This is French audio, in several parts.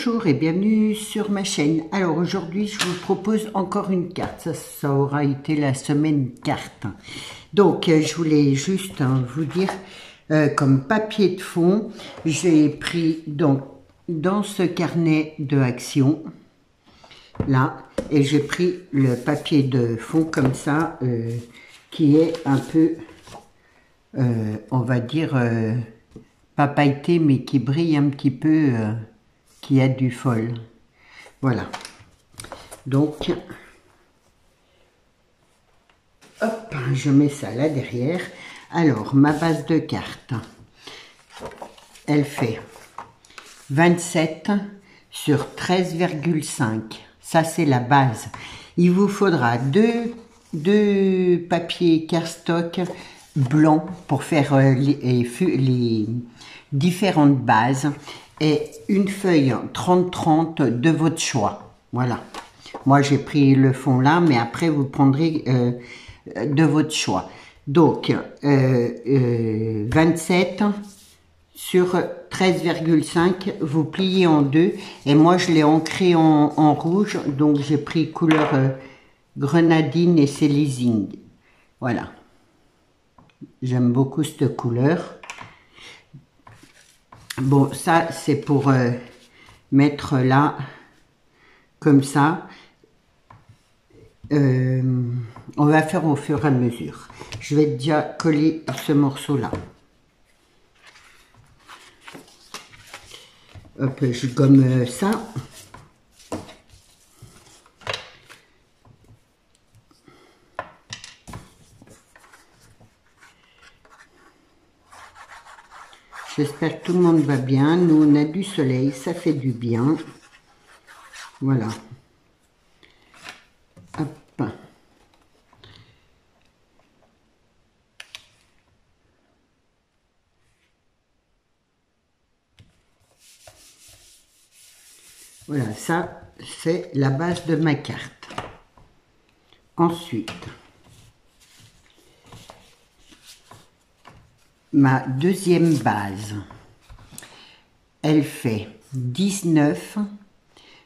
Bonjour et bienvenue sur ma chaîne. Alors aujourd'hui je vous propose encore une carte, ça aura été la semaine carte. Donc je voulais juste vous dire, comme papier de fond, j'ai pris donc dans ce carnet de action, là, et j'ai pris le papier de fond comme ça, qui est un peu, on va dire, pas pailleté, mais qui brille un petit peu, qui a du fol. Voilà. Donc, hop, je mets ça là derrière. Alors, ma base de cartes, elle fait 27 sur 13,5. Ça, c'est la base. Il vous faudra deux papiers cardstock blancs pour faire les différentes bases et une feuille 30-30 de votre choix. Voilà. Moi, j'ai pris le fond là, mais après, vous prendrez de votre choix. Donc, 27 sur 13,5, vous pliez en deux. Et moi, je l'ai ancré en rouge. Donc, j'ai pris couleur grenadine et célésine. Voilà. J'aime beaucoup cette couleur. Bon, ça, c'est pour mettre là, comme ça. On va faire au fur et à mesure. Je vais déjà coller ce morceau-là. Hop, je gomme ça. J'espère que tout le monde va bien. Nous, on a du soleil, ça fait du bien. Voilà. Hop. Voilà, ça, c'est la base de ma carte. Ensuite, ma deuxième base, elle fait 19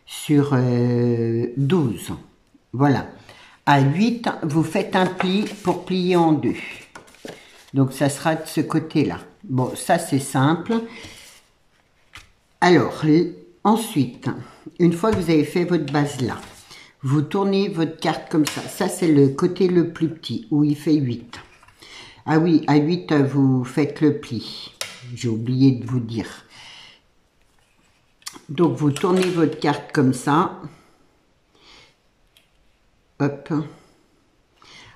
sur 12. Voilà. À 8, vous faites un pli pour plier en deux. Donc, ça sera de ce côté-là. Bon, ça, c'est simple. Alors, ensuite, une fois que vous avez fait votre base là, vous tournez votre carte comme ça. Ça, c'est le côté le plus petit, où il fait 8. Ah oui, à 8, vous faites le pli. J'ai oublié de vous dire. Donc, vous tournez votre carte comme ça. Hop.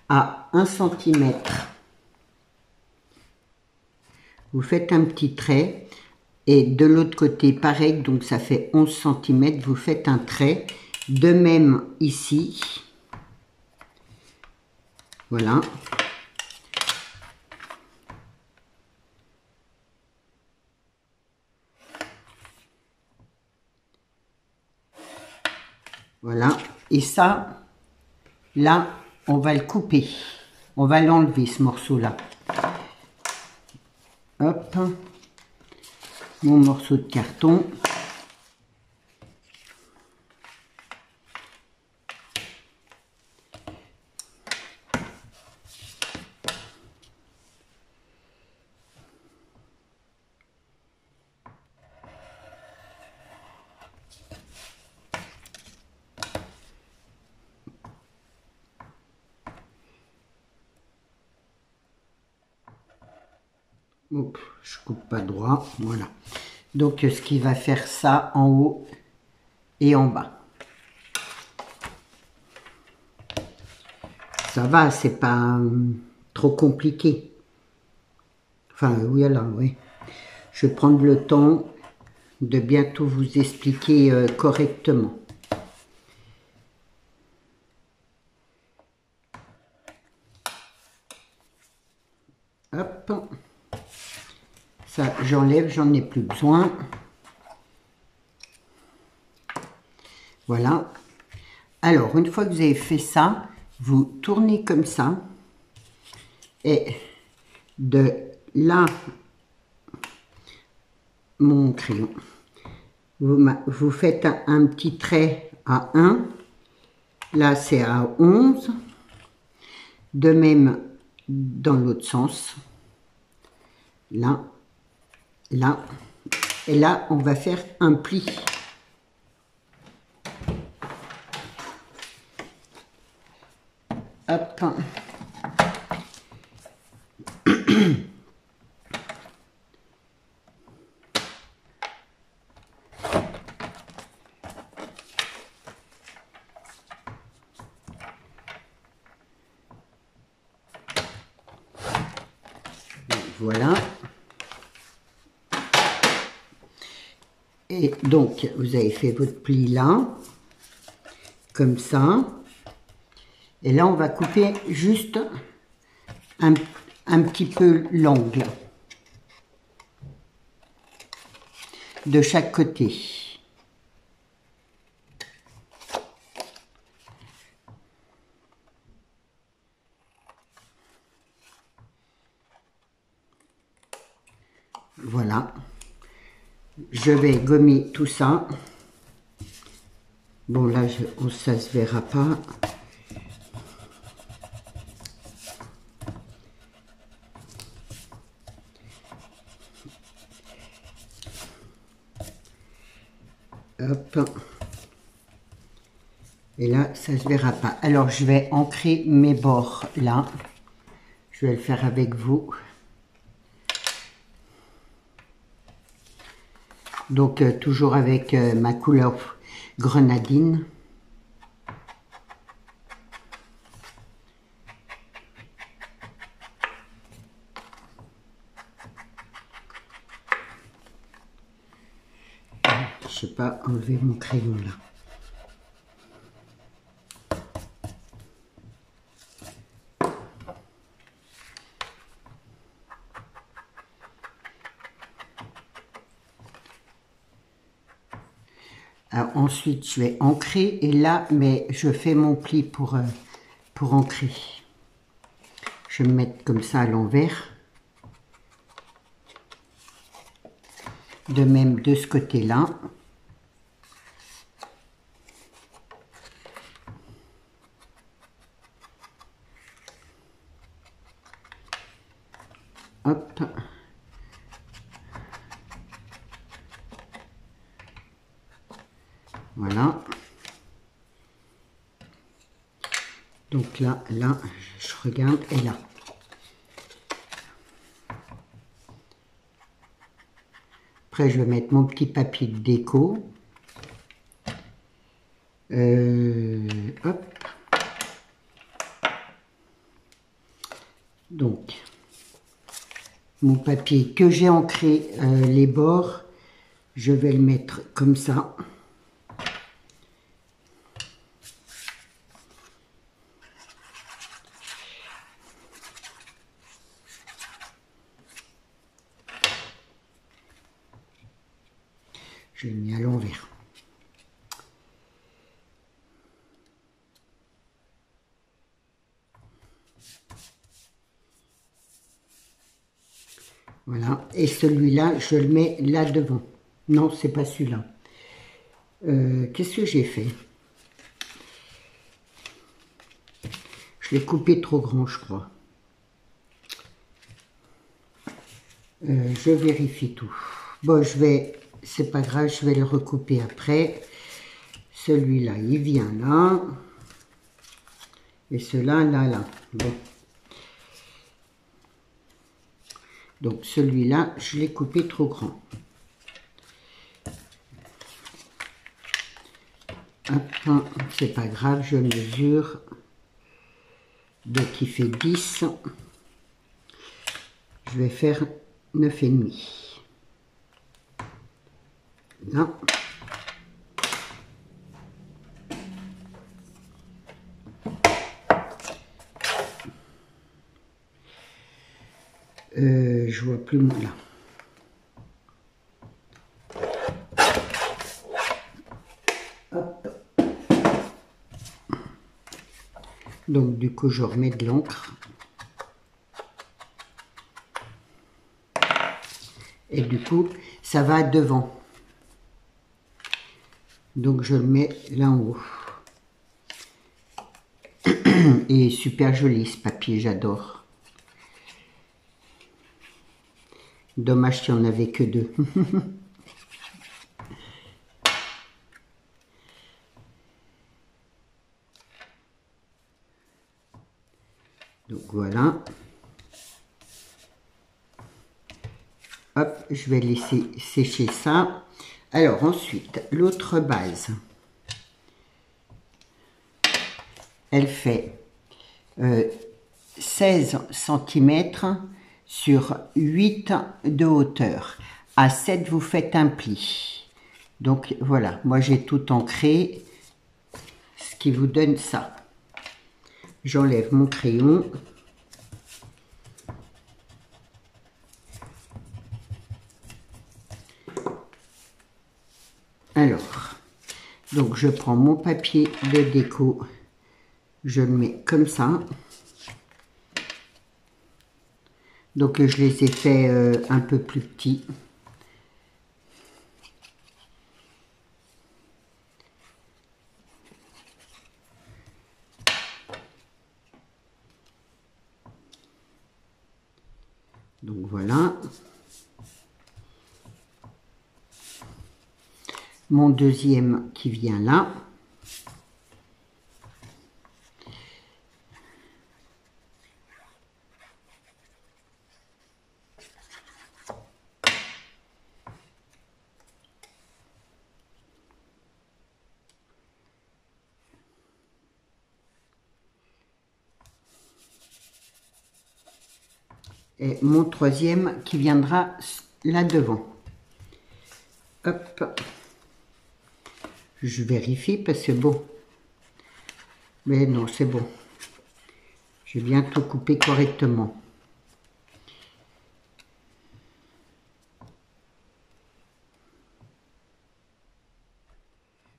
À 1 cm. Vous faites un petit trait. Et de l'autre côté, pareil, donc ça fait 11 cm. Vous faites un trait. De même ici. Voilà. Voilà. Et ça, là, on va le couper. On va l'enlever, ce morceau-là. Hop. Mon morceau de carton. Hop, je coupe pas droit, voilà. Donc ce qui va faire ça en haut et en bas. Ça va, c'est pas trop compliqué. Enfin, oui, alors, oui. Je vais prendre le temps de bientôt vous expliquer correctement. Hop. Ça, j'enlève, j'en ai plus besoin. Voilà. Alors, une fois que vous avez fait ça, vous tournez comme ça. Et de là, mon crayon, vous faites un petit trait à 1, là c'est à 11, de même dans l'autre sens, là, là, et là on va faire un pli. Hop. Voilà. Et donc, vous avez fait votre pli là, comme ça. Et là, on va couper juste un petit peu l'angle de chaque côté. Voilà. Je vais gommer tout ça. Bon, là, ça se verra pas. Hop. Et là, ça se verra pas. Alors, je vais ancrer mes bords là. Je vais le faire avec vous. Donc, toujours avec ma couleur grenadine. Je sais pas enlever mon crayon là. Alors, ensuite, je vais ancrer et là, mais je fais mon pli pour ancrer. Je vais me mettre comme ça à l'envers. De même de ce côté-là. Hop. Voilà. Donc là, je regarde et là. Après, je vais mettre mon petit papier de déco. Hop. Donc, mon papier que j'ai ancré les bords, je vais le mettre comme ça. Je l'ai mis à l'envers. Voilà. Et celui-là, je le mets là devant. Non, c'est pas celui-là. Qu'est-ce que j'ai fait? Je l'ai coupé trop grand, je crois. Je vérifie tout. Bon, c'est pas grave, je vais le recouper après. Celui-là, il vient là. Et cela, là. Bon. Donc, celui-là, je l'ai coupé trop grand. Hop, c'est pas grave, je mesure. Donc, il fait 10. Je vais faire 9,5. Là. Je vois plus mon là. Hop. Donc du coup je remets de l'encre. Et du coup ça va devant. Donc je le mets là en haut. Et super joli ce papier, j'adore. Dommage qu'il n'y en avait que deux. Donc voilà. Hop, je vais laisser sécher ça. Alors ensuite, l'autre base. Elle fait 16 cm sur 8 de hauteur. À 7, vous faites un pli. Donc voilà, moi j'ai tout ancré, ce qui vous donne ça. J'enlève mon crayon. Alors, donc je prends mon papier de déco, je le mets comme ça. Donc je les ai fait un peu plus petits. Donc voilà. Mon deuxième qui vient là. Et mon troisième qui viendra là devant. Hop. Je vérifie parce que bon. Mais non, c'est bon. J'ai bien tout coupé correctement.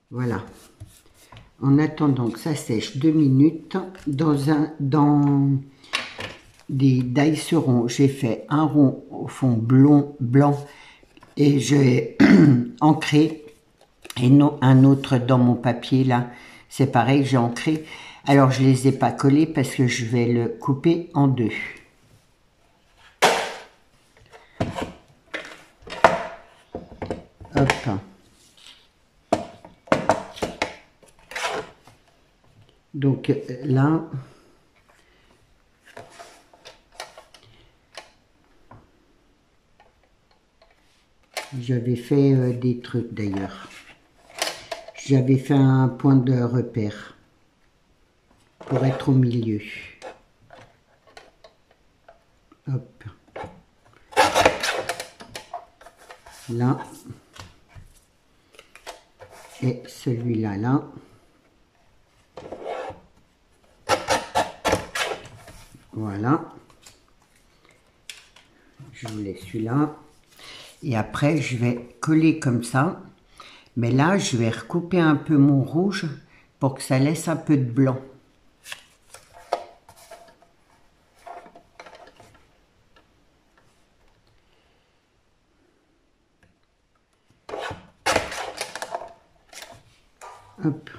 Voilà. En attendant que ça sèche 2 minutes, dans des daïserons, j'ai fait un rond au fond blanc et j'ai ancré, et non, un autre dans mon papier là, c'est pareil, j'ai ancré. Alors je les ai pas collés parce que je vais le couper en deux. Hop. Donc là, j'avais fait des trucs d'ailleurs. J'avais fait un point de repère pour être au milieu. Hop. Là. Et celui-là, là. Voilà. Je vous laisse celui-là. Et après, je vais coller comme ça. Mais là, je vais recouper un peu mon rouge pour que ça laisse un peu de blanc. Hop.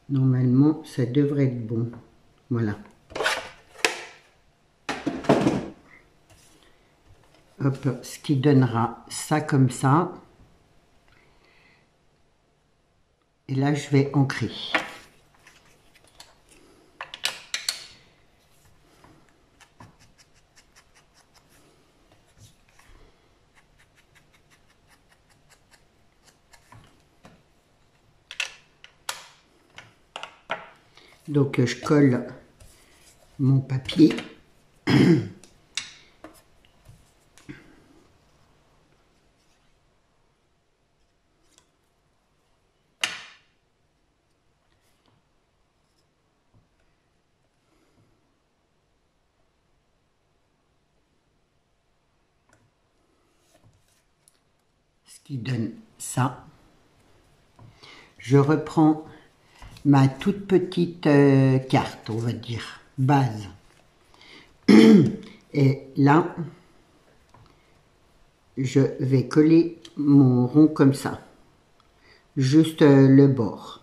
Normalement, ça devrait être bon. Voilà. Hop, ce qui donnera ça comme ça. Et là, je vais ancrer. Donc, je colle mon papier. Ce qui donne ça. Je reprends ma toute petite carte, on va dire, base. Et là, je vais coller mon rond comme ça. juste le bord.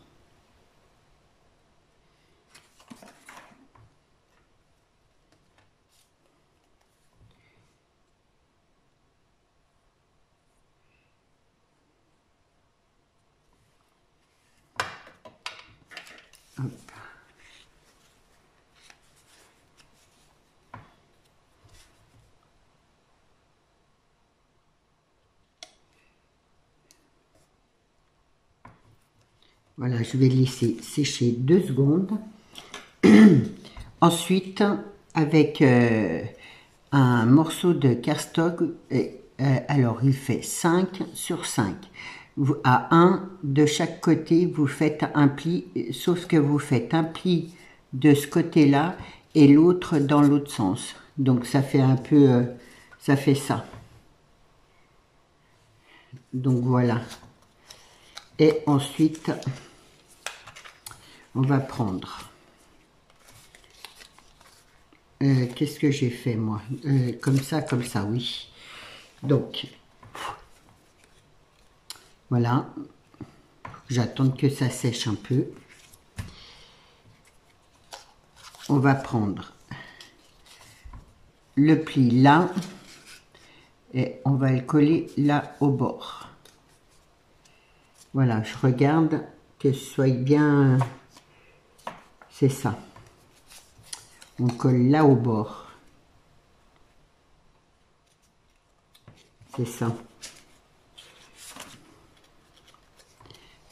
Hop. Voilà, je vais laisser sécher 2 secondes. Ensuite, avec un morceau de cardstock, alors il fait 5 sur 5. À un de chaque côté, vous faites un pli, sauf que vous faites un pli de ce côté-là et l'autre dans l'autre sens. Donc ça fait un peu, ça fait ça. Donc voilà. Et ensuite, on va prendre... qu'est-ce que j'ai fait moi? Comme ça, oui. Donc, voilà. J'attends que ça sèche un peu. On va prendre le pli là et on va le coller là au bord. Voilà, je regarde que ce soit bien... C'est ça. On colle là au bord. C'est ça.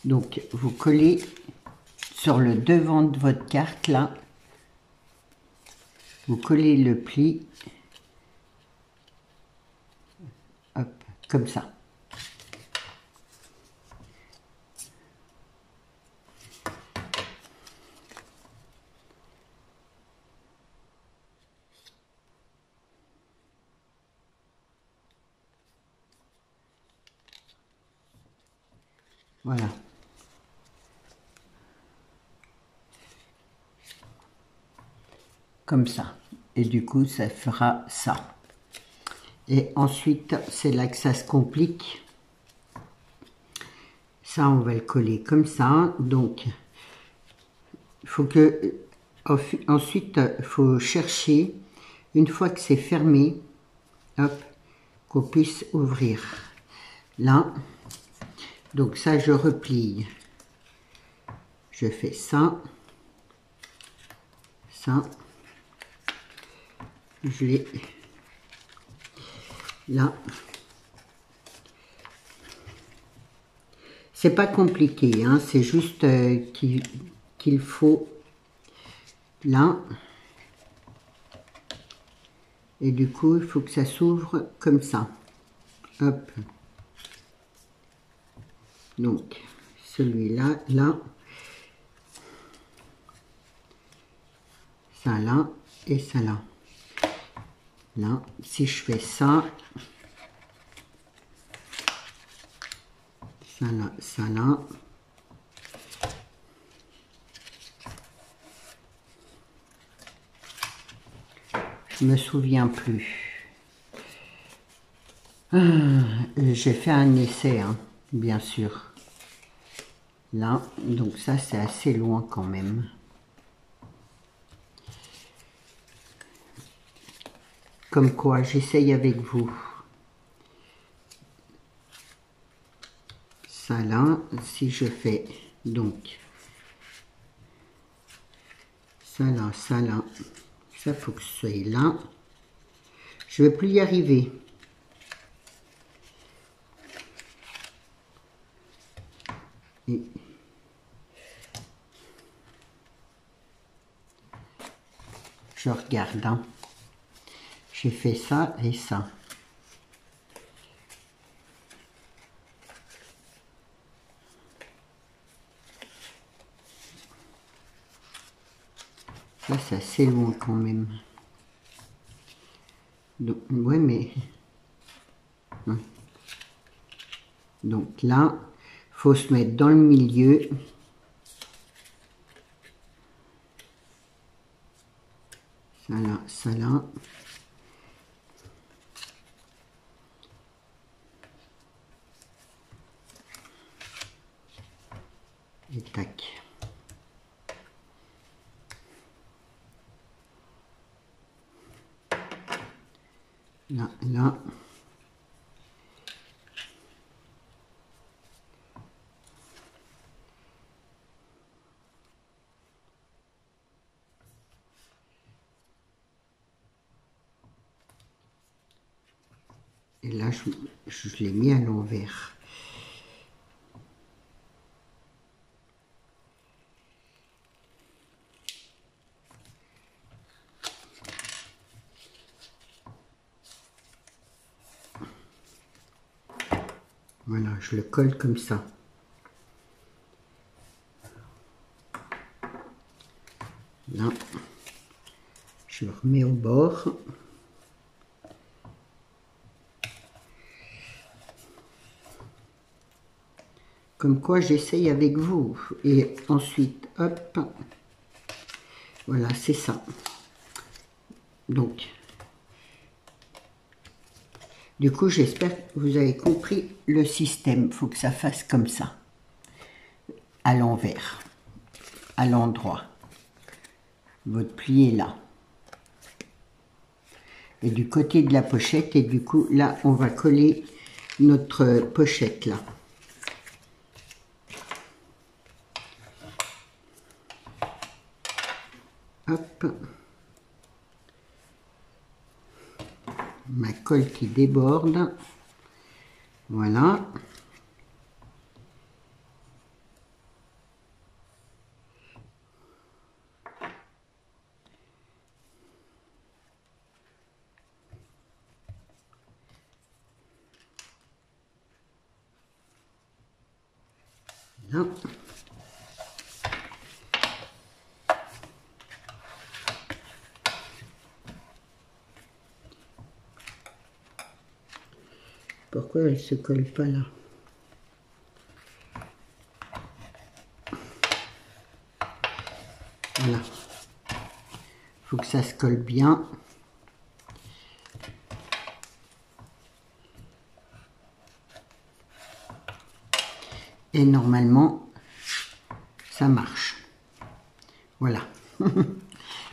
Donc, vous collez sur le devant de votre carte, là. Vous collez le pli. Hop, comme ça. Voilà. Comme ça. Et du coup, ça fera ça. Et ensuite, c'est là que ça se complique. Ça, on va le coller comme ça. Donc, il faut que... Ensuite, il faut chercher, une fois que c'est fermé, hop, qu'on puisse ouvrir. Là. Donc ça, je replie. Je fais ça. Ça. Je l'ai là. C'est pas compliqué, hein, c'est juste qu'il faut là. Et du coup, il faut que ça s'ouvre comme ça. Hop. Donc, celui-là, là. Ça là et ça là. Là, si je fais ça. Ça là, ça là. Je me souviens plus. J'ai fait un essai, hein, bien sûr. Là, donc ça c'est assez loin quand même. Comme quoi, j'essaye avec vous. Ça là, si je fais donc ça là, ça faut que ce soit là. Je ne vais plus y arriver. Et je regarde. Hein. J'ai fait ça et ça. Là, c'est assez loin quand même. Donc, ouais, mais... Ouais. Donc là, faut se mettre dans le milieu. Ça là, ça là. là, là. Et là, je l'ai mis à l'envers. Voilà, je le colle comme ça. Là, je le remets au bord. Comme quoi j'essaye avec vous. Et ensuite, hop. Voilà, c'est ça. Donc, du coup, j'espère que vous avez compris le système. Il faut que ça fasse comme ça. À l'envers. À l'endroit. Votre pli est là. Et du côté de la pochette. Et du coup, là, on va coller notre pochette là. Hop. Ma colle qui déborde. Voilà. Là. Pourquoi elle se colle pas là? Voilà. Il faut que ça se colle bien. Et normalement, ça marche. Voilà.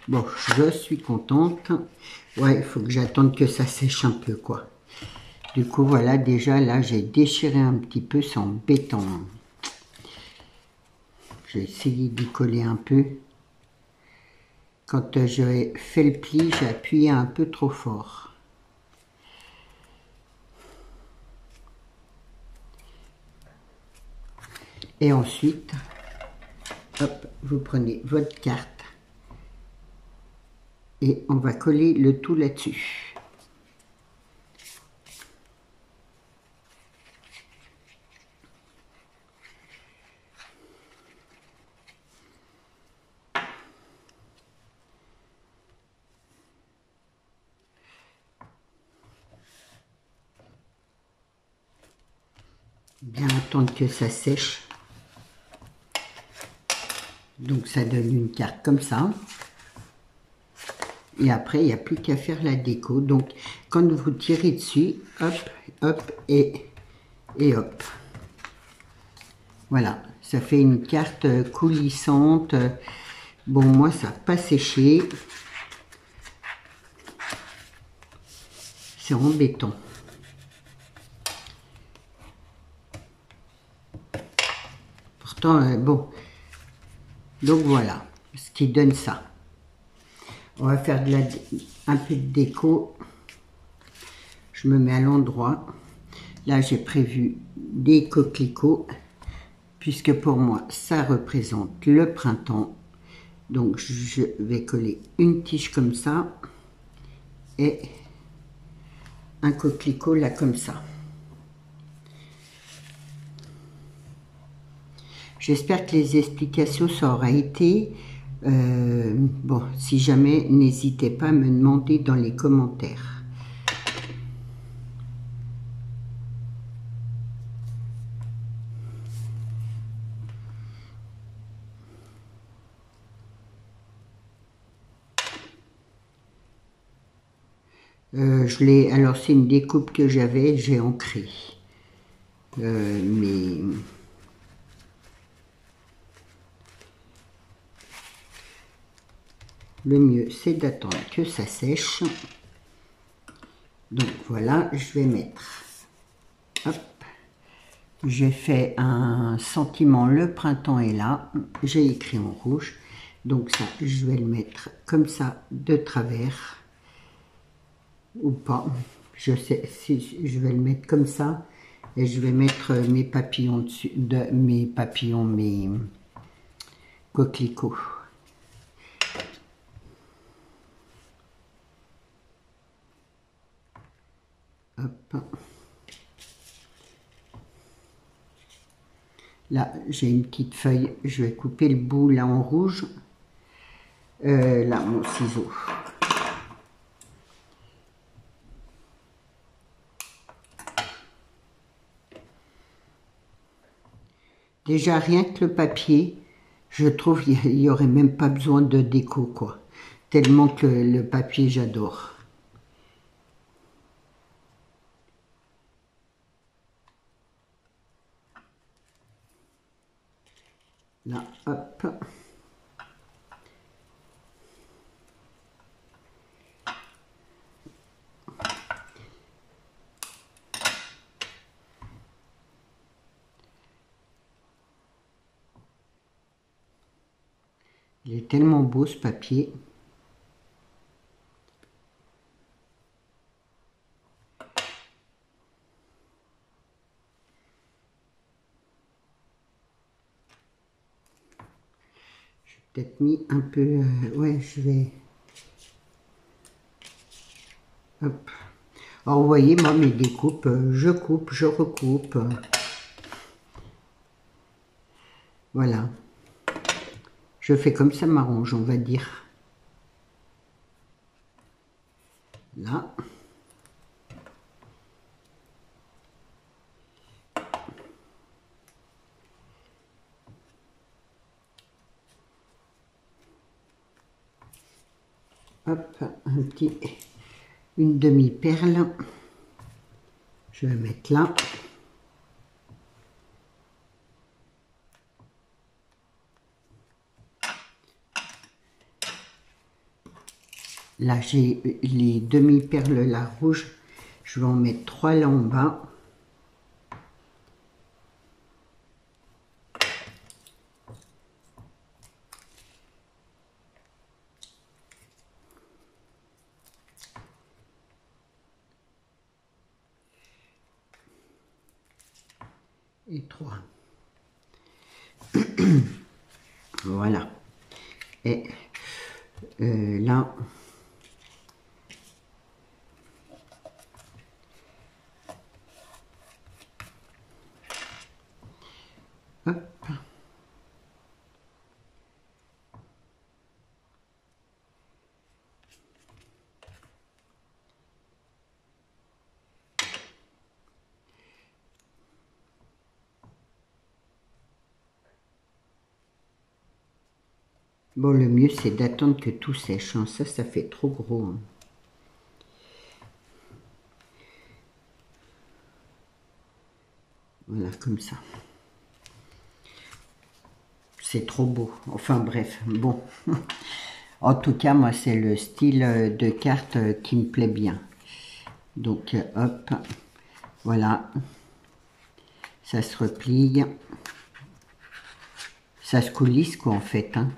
Bon, je suis contente. Ouais, il faut que j'attende que ça sèche un peu, quoi. Du coup, voilà, déjà, là, j'ai déchiré un petit peu, c'est embêtant. J'ai essayé d'y coller un peu. Quand j'ai fait le pli, j'ai appuyé un peu trop fort. Et ensuite, hop, vous prenez votre carte et on va coller le tout là-dessus. Bien attendre que ça sèche. Donc ça donne une carte comme ça. Et après, il n'y a plus qu'à faire la déco. Donc quand vous tirez dessus, hop, hop et hop. Voilà, ça fait une carte coulissante. Bon, moi, ça n'a pas séché. C'est embêtant. Pourtant, bon. Donc voilà, ce qui donne ça. On va faire un peu de déco. Je me mets à l'endroit. Là, j'ai prévu des coquelicots, puisque pour moi, ça représente le printemps. Donc, je vais coller une tige comme ça et un coquelicot là comme ça. J'espère que les explications, ça aura été. Bon, si jamais, n'hésitez pas à me demander dans les commentaires. Alors c'est une découpe que j'avais, j'ai ancré. Mais le mieux, c'est d'attendre que ça sèche. Donc voilà, je vais mettre, hop, j'ai fait un sentiment, le printemps est là, j'ai écrit en rouge, donc ça, je vais le mettre comme ça, de travers, ou pas, je sais, si je vais le mettre comme ça, et je vais mettre mes papillons dessus, mes coquelicots. Hop. Là, j'ai une petite feuille, je vais couper le bout là en rouge. Là, mon ciseau. Déjà, rien que le papier, je trouve qu'il n'y aurait même pas besoin de déco, quoi. Tellement que le papier, j'adore. Là, hop. Il est tellement beau, ce papier. J'ai peut-être mis un peu... ouais, je vais... Hop. Alors, vous voyez, moi, mes découpes, je coupe, je recoupe. Voilà. Je fais comme ça m'arrange, on va dire. Là. Hop, une demi-perle. Je vais mettre là. Là, j'ai les demi-perles là rouges. Je vais en mettre 3 là en bas. Et 3. Voilà. Et là, hop. Bon, le mieux, c'est d'attendre que tout sèche. Hein. Ça fait trop gros. Hein. Voilà, comme ça. C'est trop beau. Enfin, bref, bon. En tout cas, moi, c'est le style de carte qui me plaît bien. Donc, hop, voilà. Ça se replie. Ça se coulisse, quoi, en fait. Hein.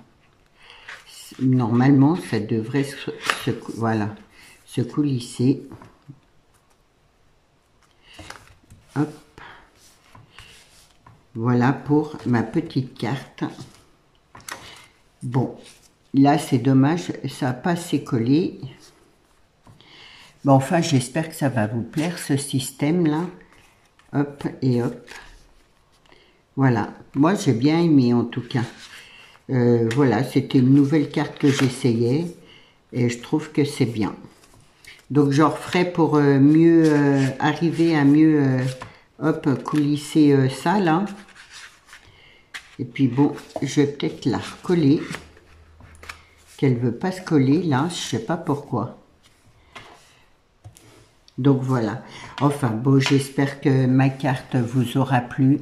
Normalement, ça devrait voilà, se coulisser. Hop. Voilà pour ma petite carte. Bon, là, c'est dommage, ça n'a pas assez collé. Bon, enfin, j'espère que ça va vous plaire, ce système-là. Hop et hop. Voilà, moi, j'ai bien aimé, en tout cas. Voilà, c'était une nouvelle carte que j'essayais et je trouve que c'est bien. Donc j'en referai pour mieux arriver à mieux hop, coulisser ça là. Et puis bon, je vais peut-être la recoller. Qu'elle veut pas se coller là, je sais pas pourquoi. Donc voilà. Enfin bon, j'espère que ma carte vous aura plu.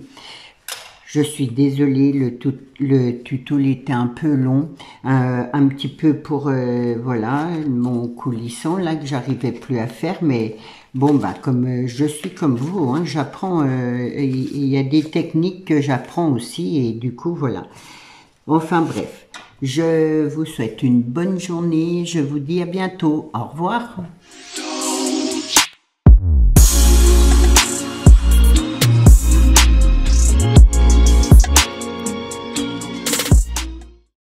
Je suis désolée, le tuto il était un peu long, un petit peu pour voilà mon coulissant là que j'arrivais plus à faire, mais Bon, bah, comme je suis comme vous, hein, j'apprends, il y a des techniques que j'apprends aussi, et du coup, voilà. Enfin bref, je vous souhaite une bonne journée, je vous dis à bientôt, au revoir.